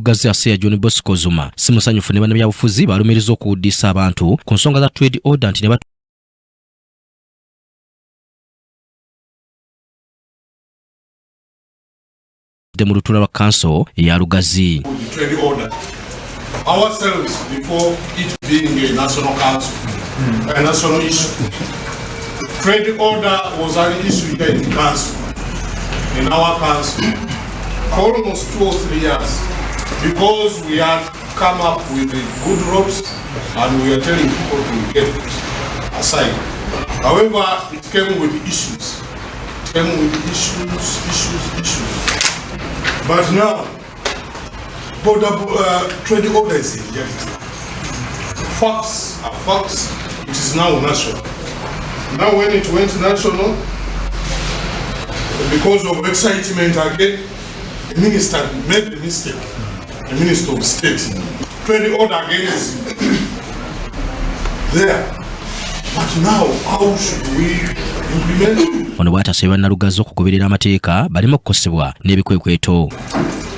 Lugazi Asea Johnbosco Ozuma si musanyufu ne bannabyabufuzi balumiriza okuwuddiisa abantu ku nsonga za trade order nti ne mu lutuula lwa council eya Lugazi. Ourselves before it being a national council, a national issue. Trade order was an issue here in council, in our council, for almost 2 or 3 years, because we had come up with the good ropes and we are telling people to get aside. However, it came with issues. It came with issues. But now, trade order is in reality. Facts are facts. It is now national. Now when it went national, because of excitement again, the minister made the mistake. The Minister of State. Trade order again is there. But now, how should we implement it? Ono bw'atasaba Nalugazi okugoberera amateeka balimo kukosebwa n'ebikwekweto.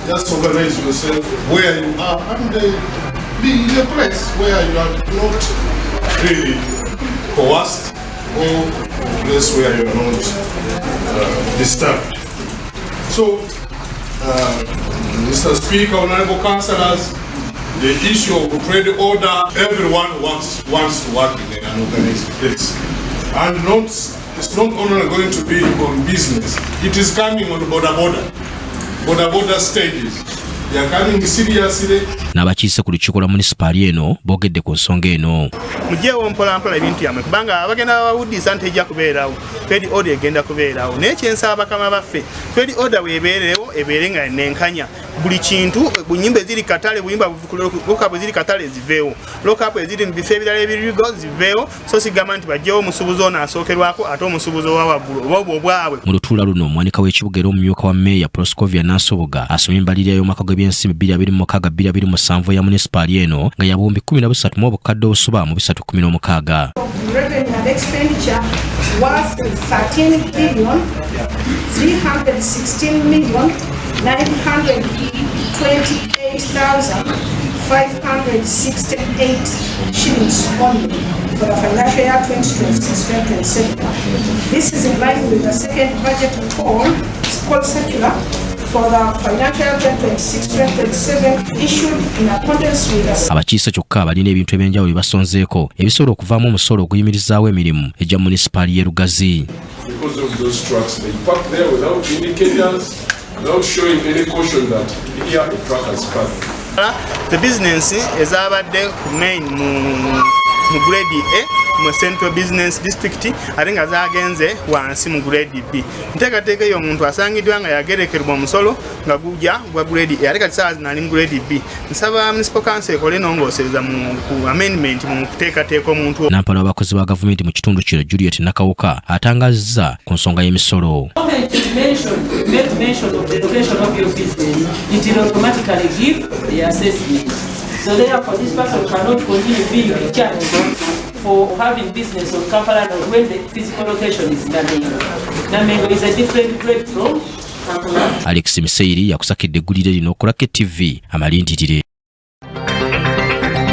Just organize yourself where you are and be in a place where you are not really coerced or a place where you are not disturbed. So, Mr. Speaker, honorable councillors, the issue of trade order, everyone wants to work in an organized place. And it's not only going to be on business, it is coming on border stages. They are coming seriously. N'abakiise ku lukiiko lwa munisipaali eno boogedde ku nsonga eno. Mujeewo mpolampola ebintu yammwe kubanga abagenda bawuddiisa ntejja kubeerawo, trade order egenda kubeerawo. Naye kyensaba bakama baffe, trade order weebeerewo ebeere nga nenkanya. Buli kintu bunyimba eziri katale buyimba lokapu eziri katale ziveewo, lokapu eziri mu bifo ebirala ebirigo ziveewo, so sigamba nti bajjewo omusuubuzi ono asookerwako ate omusuubuzi owa waggulu obwo obwabwe. Mu lutuula luno omwanika w'ekibuga era omumyuka wa Mmeeya Proscovia Nansoboga asomye embalirira y'omwaka gw'ebyensimbi 2026 ya munisipaali eno nga yabumbi 13 mu obukadde obusoba mu 316. Revenue and expenditure was 13,316,928,568 shillings only for the financial year 2026-2027. This is in line with the second budget call, school circular, for the financial year 2026-2027 issued in accordance with the abakiise kyokka balina ebintu ebyenjawulo basonzeeko ebisobola okuvaamu omusolo oguyimirizaawo emirimu egya munisipaali y'e Lugazi. Because of those trucks, they park there without indicators, without showing any caution that here a truck has parked. The business is abadde ku main mu grade A mu central business district ate nga zaagenze wansi mu grade B. Nteekateeka eyo omuntu asangiddwa nga yagerekerwa omusolo nga gujja gwa grade A ate kati saa zino mu grade B. Nsaba municipal council ekole n'ongoosereza mu amendment mu kuteekateeka omuntu. Nampala w'abakozi ba gavumenti mu kitundu kino Juliet Nakawuka atangazza ku nsonga y'emisolo. Mention of the location of your business, it will automatically give the assessment. So therefore, this person cannot continue being charged for having business on Kampala when the physical location is Namengo. Namengo is a different grade from Kampala. Alex Mseiri yakusakidde eggulire lino ku Lake TV amalindidire.